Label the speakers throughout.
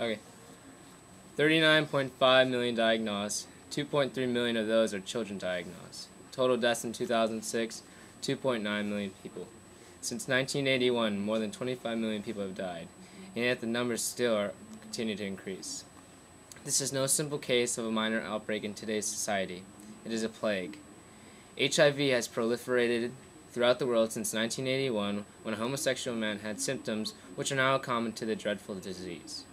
Speaker 1: Okay. 39.5 million diagnosed. 2.3 million of those are children diagnosed. Total deaths in 2006, 2.9 million people. Since 1981, more than 25 million people have died, and yet the numbers still continue to increase. This is no simple case of a minor outbreak in today's society. It is a plague. HIV has proliferated throughout the world since 1981, when a homosexual man had symptoms which are now common to the dreadful disease.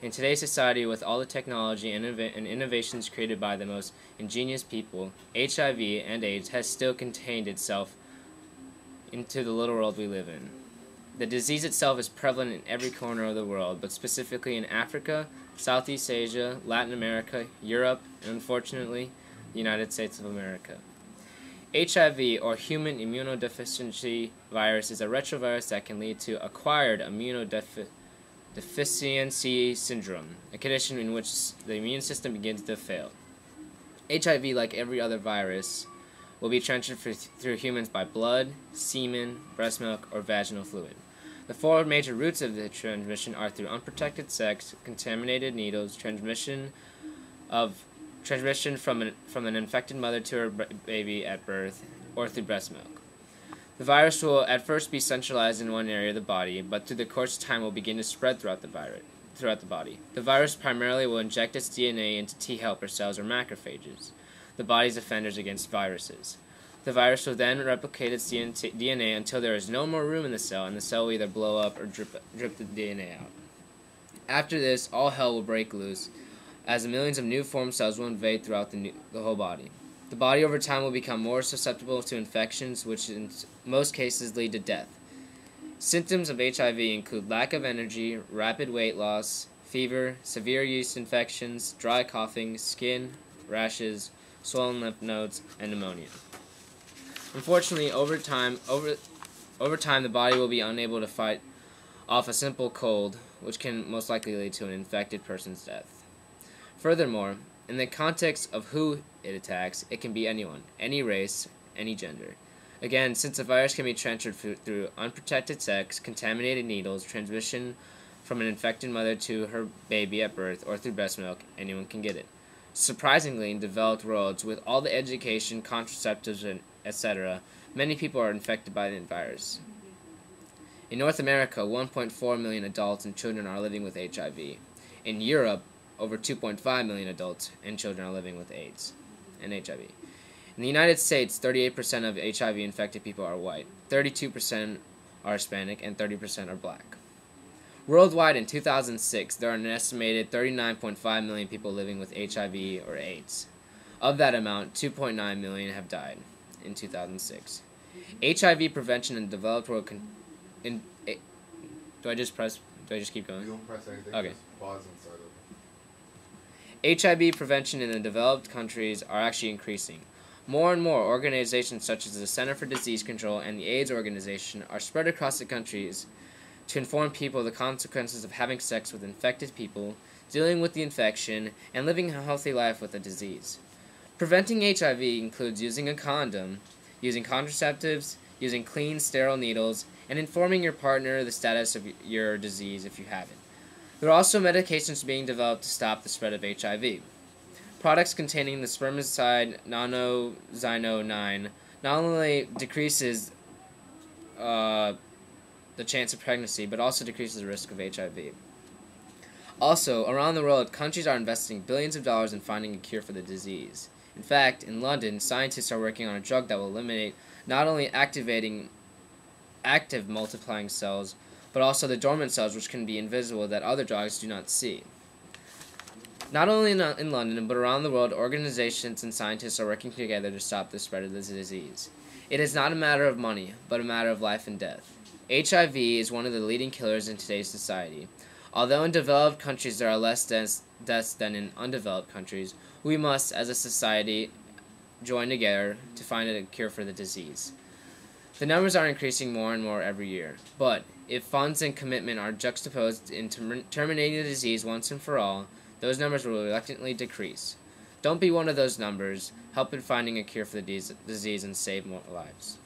Speaker 1: In today's society, with all the technology and innovations created by the most ingenious people, HIV and AIDS has still contained itself into the little world we live in. The disease itself is prevalent in every corner of the world, but specifically in Africa, Southeast Asia, Latin America, Europe, and unfortunately, the United States of America. HIV, or human immunodeficiency virus, is a retrovirus that can lead to acquired immunodeficiency syndrome, a condition in which the immune system begins to fail. HIV, like every other virus, will be transferred through humans by blood, semen, breast milk, or vaginal fluid. The four major routes of the transmission are through unprotected sex, contaminated needles, transmission from an infected mother to her baby at birth, or through breast milk. The virus will at first be centralized in one area of the body, but through the course of time will begin to spread throughout the body. The virus primarily will inject its DNA into T helper cells or macrophages, the body's defenders against viruses. The virus will then replicate its DNA until there is no more room in the cell, and the cell will either blow up or drip the DNA out. After this, all hell will break loose, as millions of new formed cells will invade throughout the whole body. The body over time will become more susceptible to infections, which in most cases lead to death. Symptoms of HIV include lack of energy, rapid weight loss, fever, severe yeast infections, dry coughing, skin, rashes, swollen lymph nodes, and pneumonia. Unfortunately, over time, the body will be unable to fight off a simple cold, which can most likely lead to an infected person's death. Furthermore, in the context of who it attacks, it can be anyone, any race, any gender. Again, since the virus can be transferred through unprotected sex, contaminated needles, transmission from an infected mother to her baby at birth, or through breast milk, anyone can get it. Surprisingly, in developed worlds, with all the education, contraceptives, and etc., many people are infected by the virus. In North America, 1.4 million adults and children are living with HIV. In Europe, over 2.5 million adults and children are living with AIDS and HIV. In the United States, 38% of HIV-infected people are white, 32% are Hispanic, and 30% are black. Worldwide, in 2006, there are an estimated 39.5 million people living with HIV or AIDS. Of that amount, 2.9 million have died in 2006. HIV prevention in the developed world do I just keep going?
Speaker 2: You don't press anything,
Speaker 1: okay.
Speaker 2: Just pause and start over.
Speaker 1: HIV prevention in the developed countries are actually increasing. More and more organizations such as the Center for Disease Control and the AIDS Organization are spread across the countries to inform people of the consequences of having sex with infected people, dealing with the infection, and living a healthy life with the disease. Preventing HIV includes using a condom, using contraceptives, using clean, sterile needles, and informing your partner the status of your disease if you have it. There are also medications being developed to stop the spread of HIV. Products containing the spermicide nanoxynone not only decreases the chance of pregnancy, but also decreases the risk of HIV. Also, around the world, countries are investing billions of dollars in finding a cure for the disease. In fact, in London, scientists are working on a drug that will eliminate not only activating active multiplying cells, but also the dormant cells which can be invisible that other drugs do not see. Not only in London, but around the world, organizations and scientists are working together to stop the spread of this disease. It is not a matter of money, but a matter of life and death. HIV is one of the leading killers in today's society. Although in developed countries there are less deaths than in undeveloped countries, we must, as a society, join together to find a cure for the disease. The numbers are increasing more and more every year, but if funds and commitment are juxtaposed in terminating the disease once and for all, those numbers will reluctantly decrease. Don't be one of those numbers. Help in finding a cure for the disease and save more lives.